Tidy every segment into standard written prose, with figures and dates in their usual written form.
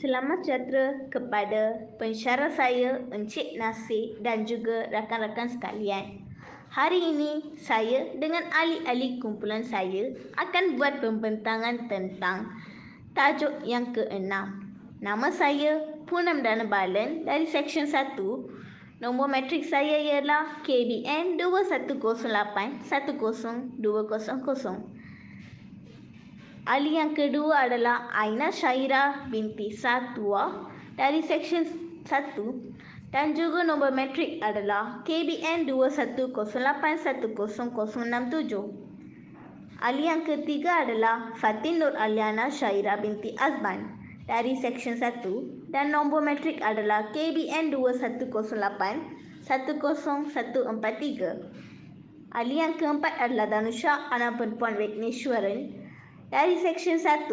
Selamat sejahtera kepada pensyarah saya, Encik Nasir dan juga rakan-rakan sekalian. Hari ini, saya dengan ahli-ahli kumpulan saya akan buat pembentangan tentang tajuk yang ke-6. Nama saya Poonam Dana Balan dari Seksyen 1. Nombor matrik saya ialah KBN 2108-10200. Ahli yang kedua adalah Aina Syairah binti Satwa dari Seksyen 1 dan juga nombor matrik adalah KBN 2108100067. Ahli yang ketiga adalah Fatin Nur Aliana Syairah binti Azman dari Seksyen 1 dan nombor matrik adalah KBN 2108100143. Ahli yang keempat adalah Danusha anak perempuan Vigneswaran dari Seksyen 1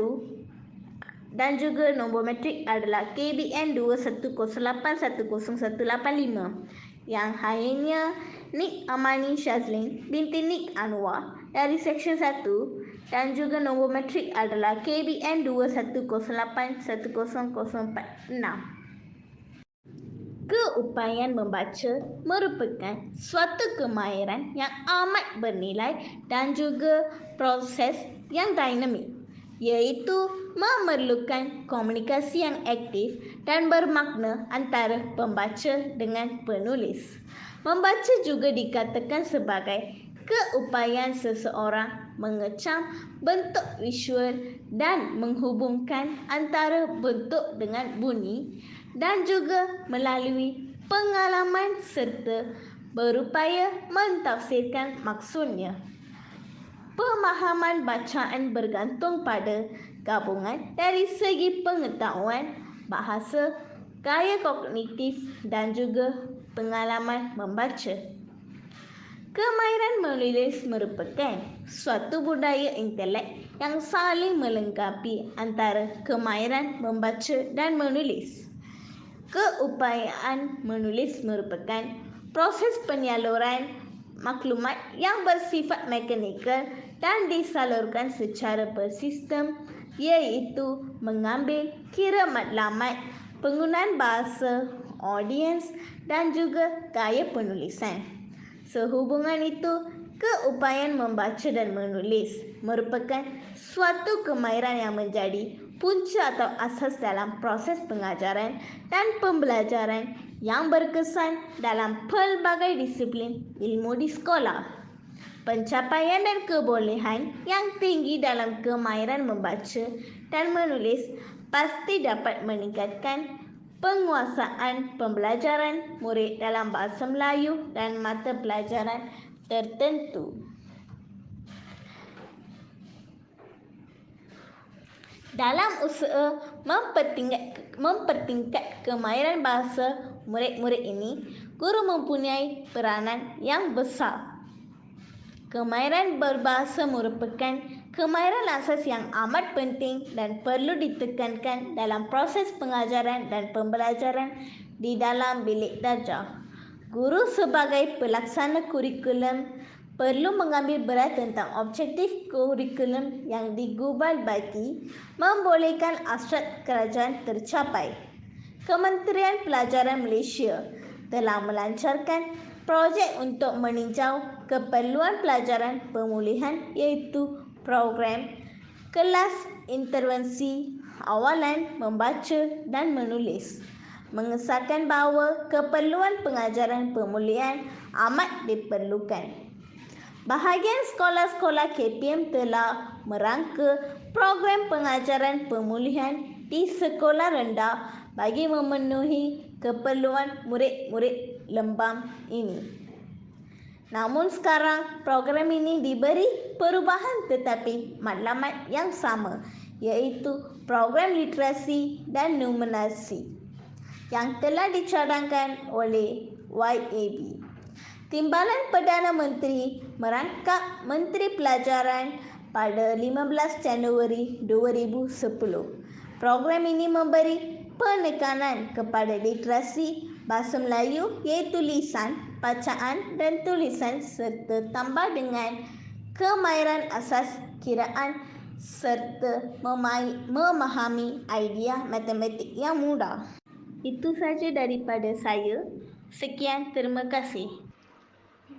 dan juga nombor matrik adalah KBN 2108100185. Yang lainnya Nik Amani Shazlin binti Nik Anwar dari Seksyen 1 dan juga nombor matrik adalah KBN 2108100046. Keupayaan membaca merupakan suatu kemahiran yang amat bernilai dan juga proses yang dinamik, iaitu memerlukan komunikasi yang aktif dan bermakna antara pembaca dengan penulis. Membaca juga dikatakan sebagai keupayaan seseorang mengecam bentuk visual dan menghubungkan antara bentuk dengan bunyi dan juga melalui pengalaman serta berupaya mentafsirkan maksudnya. Pemahaman bacaan bergantung pada gabungan dari segi pengetahuan, bahasa, gaya kognitif dan juga pengalaman membaca. Kemahiran menulis merupakan suatu budaya intelek yang saling melengkapi antara kemahiran membaca dan menulis. Keupayaan menulis merupakan proses penyaluran maklumat yang bersifat mekanikal dan disalurkan secara bersistem, iaitu mengambil kira matlamat, penggunaan bahasa, audiens dan juga gaya penulisan. Sehubungan itu, keupayaan membaca dan menulis merupakan suatu kemahiran yang menjadi punca atau asas dalam proses pengajaran dan pembelajaran yang berkesan dalam pelbagai disiplin ilmu di sekolah. Pencapaian dan kebolehan yang tinggi dalam kemahiran membaca dan menulis pasti dapat meningkatkan penguasaan pembelajaran murid dalam bahasa Melayu dan mata pelajaran tertentu. Dalam usaha mempertingkat kemahiran bahasa murid-murid ini, guru mempunyai peranan yang besar. Kemahiran berbahasa merupakan kemahiran asas yang amat penting dan perlu ditekankan dalam proses pengajaran dan pembelajaran di dalam bilik darjah. Guru sebagai pelaksana kurikulum perlu mengambil berat tentang objektif kurikulum yang digubal bagi membolehkan hasrat kerajaan tercapai. Kementerian Pelajaran Malaysia telah melancarkan projek untuk meninjau keperluan pelajaran pemulihan, iaitu program kelas intervensi awalan membaca dan menulis, mengesahkan bahawa keperluan pengajaran pemulihan amat diperlukan. Bahagian sekolah-sekolah KPM telah merangka program pengajaran pemulihan di sekolah rendah bagi memenuhi keperluan murid-murid lembam ini. Namun sekarang program ini diberi perubahan tetapi matlamat yang sama, iaitu program literasi dan numerasi yang telah dicadangkan oleh YAB. Timbalan Perdana Menteri merangkap Menteri Pelajaran pada 15 Januari 2010. Program ini memberi penekanan kepada literasi bahasa Melayu, iaitu lisan, bacaan dan tulisan serta tambah dengan kemahiran asas kiraan serta memahami idea matematik yang mudah. Itu saja daripada saya. Sekian, terima kasih.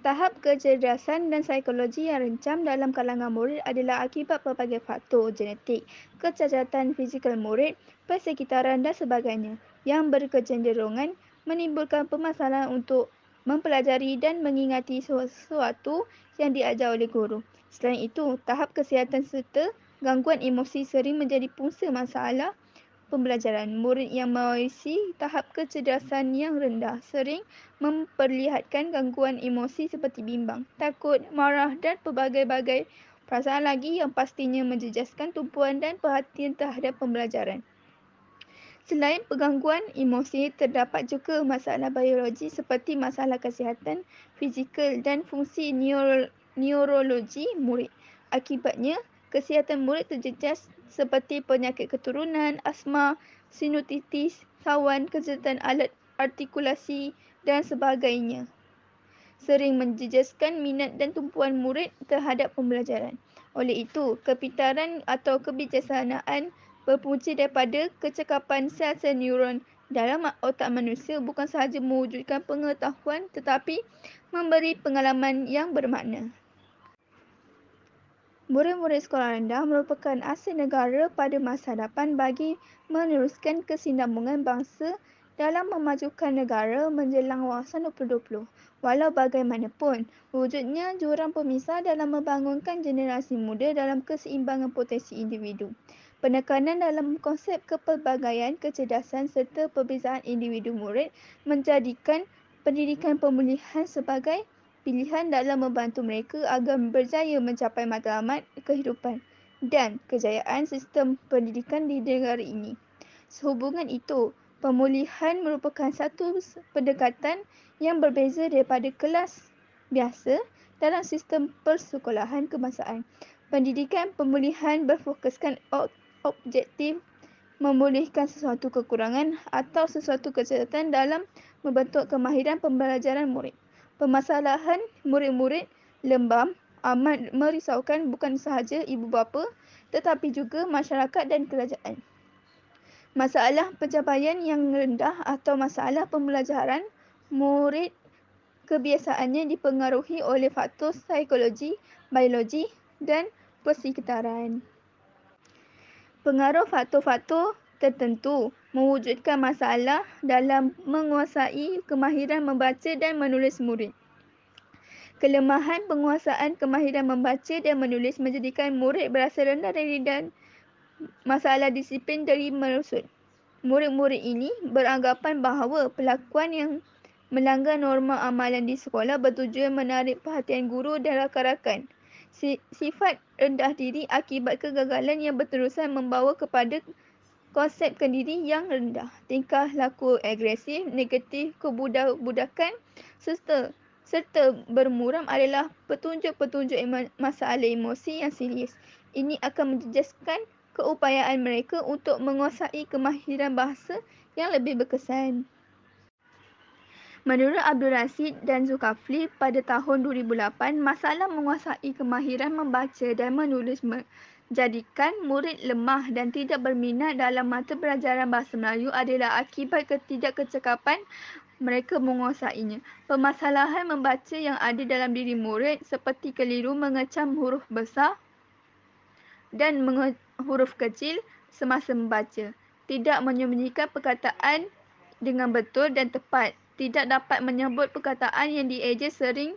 Tahap kecerdasan dan psikologi yang rencam dalam kalangan murid adalah akibat pelbagai faktor genetik, kecacatan fizikal murid, persekitaran dan sebagainya yang berkecenderungan menimbulkan permasalahan untuk mempelajari dan mengingati sesuatu yang diajar oleh guru. Selain itu, tahap kesihatan serta gangguan emosi sering menjadi punca masalah pembelajaran. Murid yang mewarisi tahap kecerdasan yang rendah sering memperlihatkan gangguan emosi seperti bimbang, takut, marah dan pelbagai-bagai perasaan lagi yang pastinya menjejaskan tumpuan dan perhatian terhadap pembelajaran. Selain gangguan emosi, terdapat juga masalah biologi seperti masalah kesihatan fizikal dan fungsi neurologi murid. Akibatnya, kesihatan murid terjejas seperti penyakit keturunan, asma, sinusitis, sawan, kesulitan alat artikulasi dan sebagainya. Sering menjejaskan minat dan tumpuan murid terhadap pembelajaran. Oleh itu, kepintaran atau kebijaksanaan berpunca daripada kecekapan sel-sel neuron dalam otak manusia bukan sahaja mewujudkan pengetahuan tetapi memberi pengalaman yang bermakna. Murid-murid sekolah rendah merupakan asas negara pada masa hadapan bagi meneruskan kesinambungan bangsa dalam memajukan negara menjelang wawasan 2020. Walau bagaimanapun, wujudnya jurang pemisah dalam membangunkan generasi muda dalam keseimbangan potensi individu. Penekanan dalam konsep kepelbagaian kecerdasan serta perbezaan individu murid menjadikan pendidikan pemulihan sebagai pilihan dalam membantu mereka agar berjaya mencapai matlamat kehidupan dan kejayaan sistem pendidikan di negara ini. Sehubungan itu, pemulihan merupakan satu pendekatan yang berbeza daripada kelas biasa dalam sistem persekolahan kebangsaan. Pendidikan pemulihan berfokuskan objektif memulihkan sesuatu kekurangan atau sesuatu kecacatan dalam membentuk kemahiran pembelajaran murid. Permasalahan murid-murid lembam amat merisaukan bukan sahaja ibu bapa tetapi juga masyarakat dan kerajaan. Masalah pencapaian yang rendah atau masalah pembelajaran murid kebiasaannya dipengaruhi oleh faktor psikologi, biologi dan persekitaran. Pengaruh faktor-faktor tertentu mewujudkan masalah dalam menguasai kemahiran membaca dan menulis murid. Kelemahan penguasaan kemahiran membaca dan menulis menjadikan murid berasa rendah dan masalah disiplin dari merosot. Murid-murid ini beranggapan bahawa pelakuan yang melanggar norma amalan di sekolah bertujuan menarik perhatian guru dan rakan-rakan. Sifat rendah diri akibat kegagalan yang berterusan membawa kepada konsep kendiri yang rendah, tingkah laku agresif, negatif, kebudak-budakan serta bermuram adalah petunjuk-petunjuk masalah emosi yang serius. Ini akan menjejaskan keupayaan mereka untuk menguasai kemahiran bahasa yang lebih berkesan. Menurut Abdul Rashid dan Zulkifli pada tahun 2008, masalah menguasai kemahiran membaca dan menulis menjadikan murid lemah dan tidak berminat dalam mata pelajaran bahasa Melayu adalah akibat ketidakkecakapan mereka menguasainya. Permasalahan membaca yang ada dalam diri murid seperti keliru mengecam huruf besar dan huruf kecil semasa membaca, tidak menyembunyikan perkataan dengan betul dan tepat, tidak dapat menyebut perkataan yang dieja, sering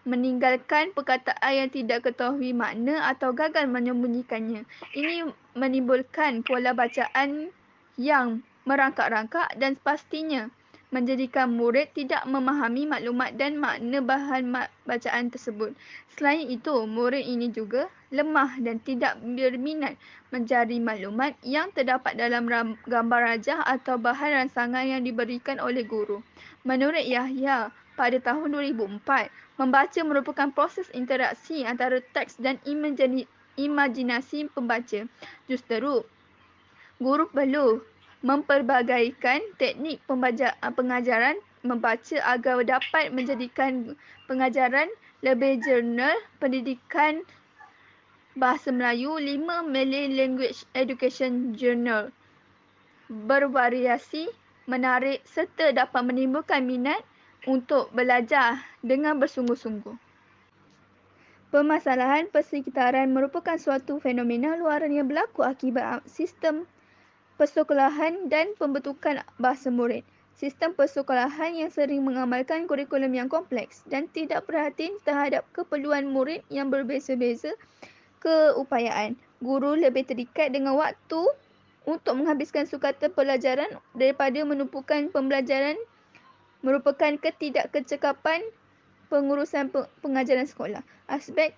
meninggalkan perkataan yang tidak ketahui makna atau gagal menyembunyikannya. Ini menimbulkan pola bacaan yang merangkak-rangkak dan pastinya menjadikan murid tidak memahami maklumat dan makna bahan bacaan tersebut. Selain itu, murid ini juga lemah dan tidak berminat mencari maklumat yang terdapat dalam gambar rajah atau bahan rangsangan yang diberikan oleh guru. Menurut Yahya, pada tahun 2004, membaca merupakan proses interaksi antara teks dan imajinasi pembaca. Justeru, guru perlu memperbagaikan teknik pengajaran membaca agar dapat menjadikan pengajaran lebih jurnal pendidikan Bahasa Melayu 5 Malay Language Education Journal. Bervariasi, menarik serta dapat menimbulkan minat untuk belajar dengan bersungguh-sungguh. Permasalahan persekitaran merupakan suatu fenomena luaran yang berlaku akibat sistem persekolahan dan pembentukan bahasa murid. Sistem persekolahan yang sering mengamalkan kurikulum yang kompleks dan tidak perhatian terhadap keperluan murid yang berbeza-beza keupayaan. Guru lebih terikat dengan waktu untuk menghabiskan sukata pelajaran daripada menumpukan pembelajaran merupakan ketidakkecakapan pengurusan pengajaran sekolah. Aspek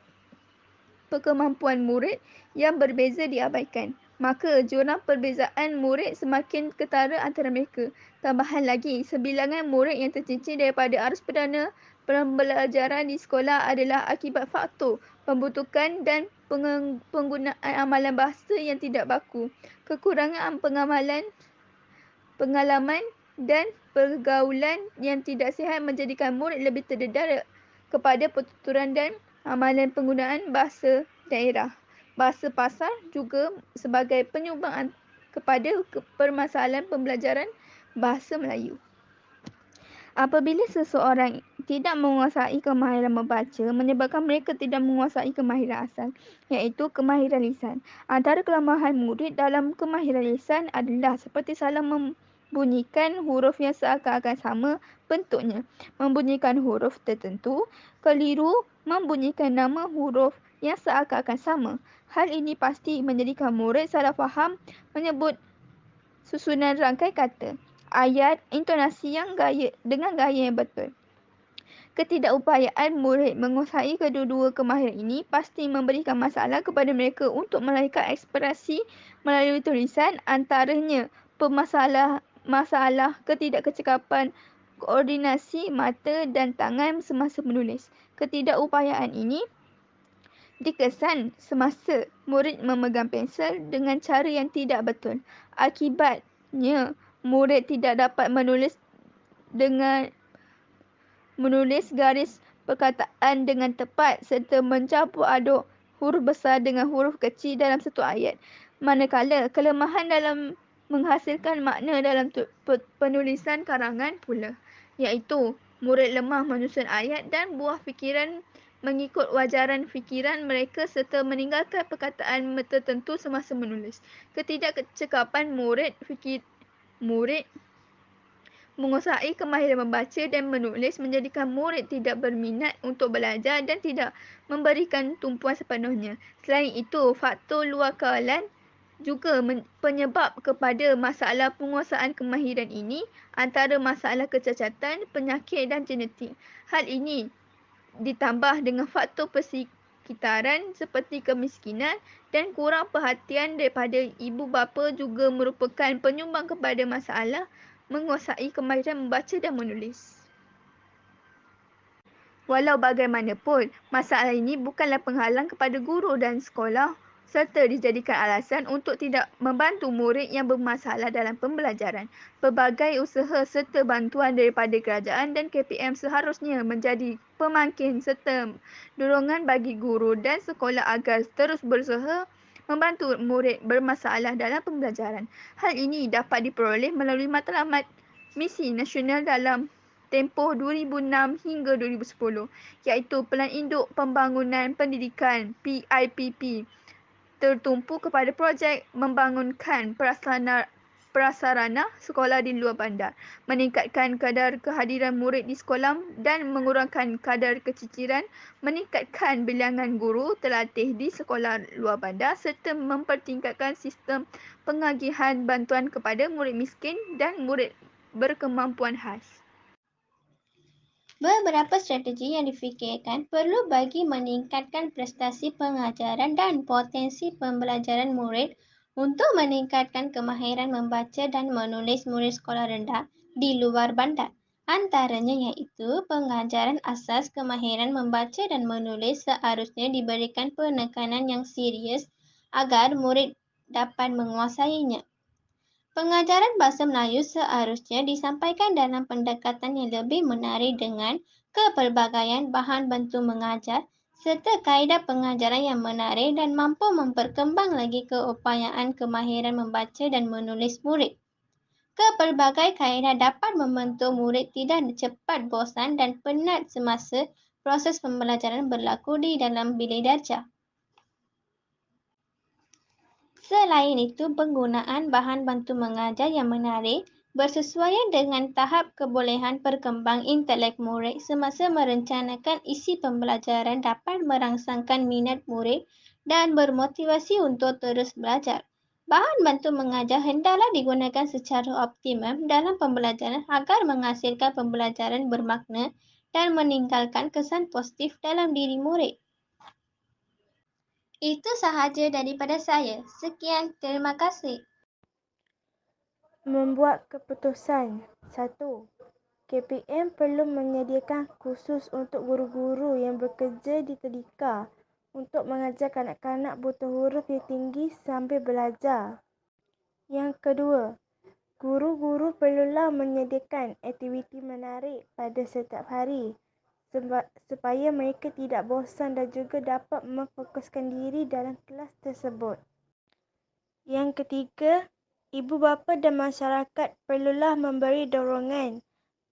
kemampuan murid yang berbeza diabaikan. Maka jurang perbezaan murid semakin ketara antara mereka. Tambahan lagi, sebilangan murid yang tercincin daripada arus perdana pembelajaran di sekolah adalah akibat faktor pembentukan dan penggunaan amalan bahasa yang tidak baku, kekurangan pengalaman dan pergaulan yang tidak sihat menjadikan murid lebih terdedah kepada pertuturan dan amalan penggunaan bahasa daerah. Bahasa pasar juga sebagai penyumbang kepada permasalahan pembelajaran bahasa Melayu. Apabila seseorang tidak menguasai kemahiran membaca, menyebabkan mereka tidak menguasai kemahiran asal, iaitu kemahiran lisan. Antara kelemahan murid dalam kemahiran lisan adalah seperti salah membunyikan huruf yang seakan-akan sama bentuknya, membunyikan huruf tertentu, keliru membunyikan nama huruf yang seakan-akan sama. Hal ini pasti menjadikan murid salah faham menyebut susunan rangkai kata, ayat, intonasi dengan gaya yang betul. Ketidakupayaan murid menguasai kedua-dua kemahiran ini pasti memberikan masalah kepada mereka untuk melahirkan ekspresi melalui tulisan, antaranya masalah ketidakkecakapan koordinasi mata dan tangan semasa menulis. Ketidakupayaan ini dikesan semasa murid memegang pensel dengan cara yang tidak betul. Akibatnya, murid tidak dapat menulis garis perkataan dengan tepat serta mencampur aduk huruf besar dengan huruf kecil dalam satu ayat. Manakala kelemahan dalam menghasilkan makna dalam penulisan karangan pula, iaitu murid lemah menyusun ayat dan buah fikiran mengikut wajaran fikiran mereka serta meninggalkan perkataan tertentu semasa menulis. Ketidakkecakapan murid menguasai kemahiran membaca dan menulis menjadikan murid tidak berminat untuk belajar dan tidak memberikan tumpuan sepenuhnya. Selain itu, faktor luar kawalan juga penyebab kepada masalah penguasaan kemahiran ini, antara masalah kecacatan, penyakit dan genetik. Hal ini ditambah dengan faktor persekitaran seperti kemiskinan dan kurang perhatian daripada ibu bapa juga merupakan penyumbang kepada masalah menguasai kemahiran membaca dan menulis. Walau bagaimanapun, masalah ini bukanlah penghalang kepada guru dan sekolah serta dijadikan alasan untuk tidak membantu murid yang bermasalah dalam pembelajaran. Pelbagai usaha serta bantuan daripada kerajaan dan KPM seharusnya menjadi pemangkin serta dorongan bagi guru dan sekolah agar terus berusaha membantu murid bermasalah dalam pembelajaran. Hal ini dapat diperoleh melalui matlamat misi nasional dalam tempoh 2006 hingga 2010, iaitu Pelan Induk Pembangunan Pendidikan PIPP, tertumpu kepada projek membangunkan prasarana sekolah di luar bandar, meningkatkan kadar kehadiran murid di sekolah dan mengurangkan kadar keciciran, meningkatkan bilangan guru terlatih di sekolah luar bandar serta mempertingkatkan sistem pengagihan bantuan kepada murid miskin dan murid berkemampuan khas. Beberapa strategi yang difikirkan perlu bagi meningkatkan prestasi pengajaran dan potensi pembelajaran murid untuk meningkatkan kemahiran membaca dan menulis murid sekolah rendah di luar bandar. Antaranya iaitu pengajaran asas kemahiran membaca dan menulis seharusnya diberikan penekanan yang serius agar murid dapat menguasainya. Pengajaran bahasa Melayu seharusnya disampaikan dalam pendekatan yang lebih menarik dengan kepelbagaian bahan bantu mengajar serta kaedah pengajaran yang menarik dan mampu memperkembang lagi keupayaan kemahiran membaca dan menulis murid. Pelbagai kaedah dapat membantu murid tidak cepat bosan dan penat semasa proses pembelajaran berlaku di dalam bilik darjah. Selain itu, penggunaan bahan bantu mengajar yang menarik bersesuaian dengan tahap kebolehan perkembang intelek murid semasa merencanakan isi pembelajaran dapat merangsangkan minat murid dan bermotivasi untuk terus belajar. Bahan bantu mengajar hendaklah digunakan secara optimum dalam pembelajaran agar menghasilkan pembelajaran bermakna dan meninggalkan kesan positif dalam diri murid. Itu sahaja daripada saya. Sekian, terima kasih. Membuat keputusan. 1. KPM perlu menyediakan kursus untuk guru-guru yang bekerja di tadika untuk mengajar kanak-kanak buta huruf yang tinggi sambil belajar. Yang kedua, guru-guru perlulah menyediakan aktiviti menarik pada setiap hari supaya mereka tidak bosan dan juga dapat memfokuskan diri dalam kelas tersebut. Yang ketiga, ibu bapa dan masyarakat perlulah memberi dorongan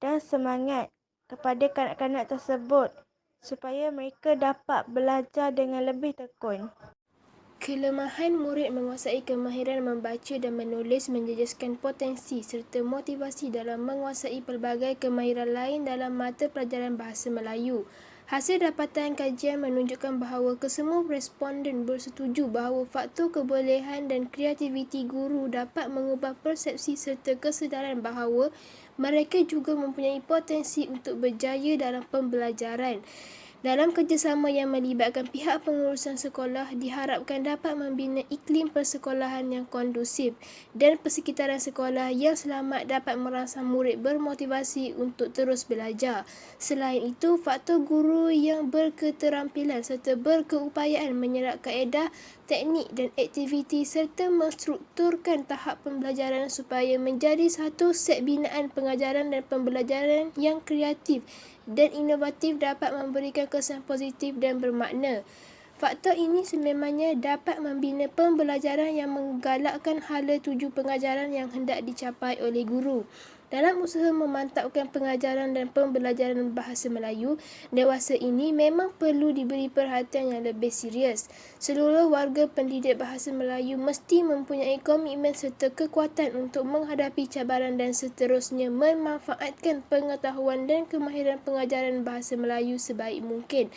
dan semangat kepada kanak-kanak tersebut supaya mereka dapat belajar dengan lebih tekun. Kelemahan murid menguasai kemahiran membaca dan menulis menjejaskan potensi serta motivasi dalam menguasai pelbagai kemahiran lain dalam mata pelajaran bahasa Melayu. Hasil dapatan kajian menunjukkan bahawa kesemua responden bersetuju bahawa faktor kebolehan dan kreativiti guru dapat mengubah persepsi serta kesedaran bahawa mereka juga mempunyai potensi untuk berjaya dalam pembelajaran. Dalam kerjasama yang melibatkan pihak pengurusan sekolah, diharapkan dapat membina iklim persekolahan yang kondusif dan persekitaran sekolah yang selamat dapat merangsang murid bermotivasi untuk terus belajar. Selain itu, faktor guru yang berketerampilan serta berkeupayaan menyerap kaedah, teknik dan aktiviti serta menstrukturkan tahap pembelajaran supaya menjadi satu set binaan pengajaran dan pembelajaran yang kreatif dan inovatif dapat memberikan kesan positif dan bermakna. Faktor ini sememangnya dapat membina pembelajaran yang menggalakkan hala tuju pengajaran yang hendak dicapai oleh guru. Dalam usaha memantapkan pengajaran dan pembelajaran bahasa Melayu, dewasa ini memang perlu diberi perhatian yang lebih serius. Seluruh warga pendidik bahasa Melayu mesti mempunyai komitmen serta kekuatan untuk menghadapi cabaran dan seterusnya memanfaatkan pengetahuan dan kemahiran pengajaran bahasa Melayu sebaik mungkin.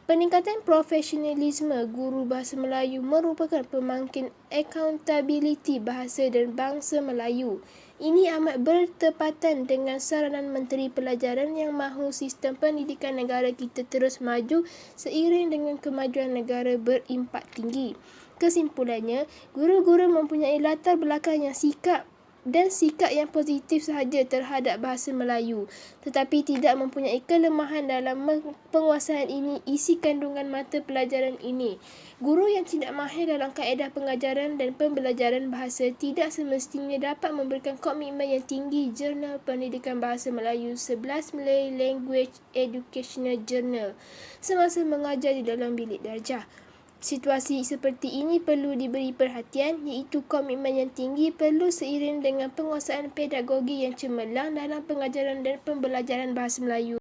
Peningkatan profesionalisme guru bahasa Melayu merupakan pemangkin accountability bahasa dan bangsa Melayu. Ini amat bertepatan dengan saranan Menteri Pelajaran yang mahu sistem pendidikan negara kita terus maju seiring dengan kemajuan negara berimpak tinggi. Kesimpulannya, guru-guru mempunyai latar belakang yang sikap yang positif sahaja terhadap bahasa Melayu, tetapi tidak mempunyai kelemahan dalam penguasaan ini isi kandungan mata pelajaran ini. Guru yang tidak mahir dalam kaedah pengajaran dan pembelajaran bahasa tidak semestinya dapat memberikan komitmen yang tinggi Jurnal Pendidikan Bahasa Melayu 11 Malay Language Educational Journal semasa mengajar di dalam bilik darjah. Situasi seperti ini perlu diberi perhatian iaitu komitmen yang tinggi perlu seiring dengan penguasaan pedagogi yang cemerlang dalam pengajaran dan pembelajaran bahasa Melayu.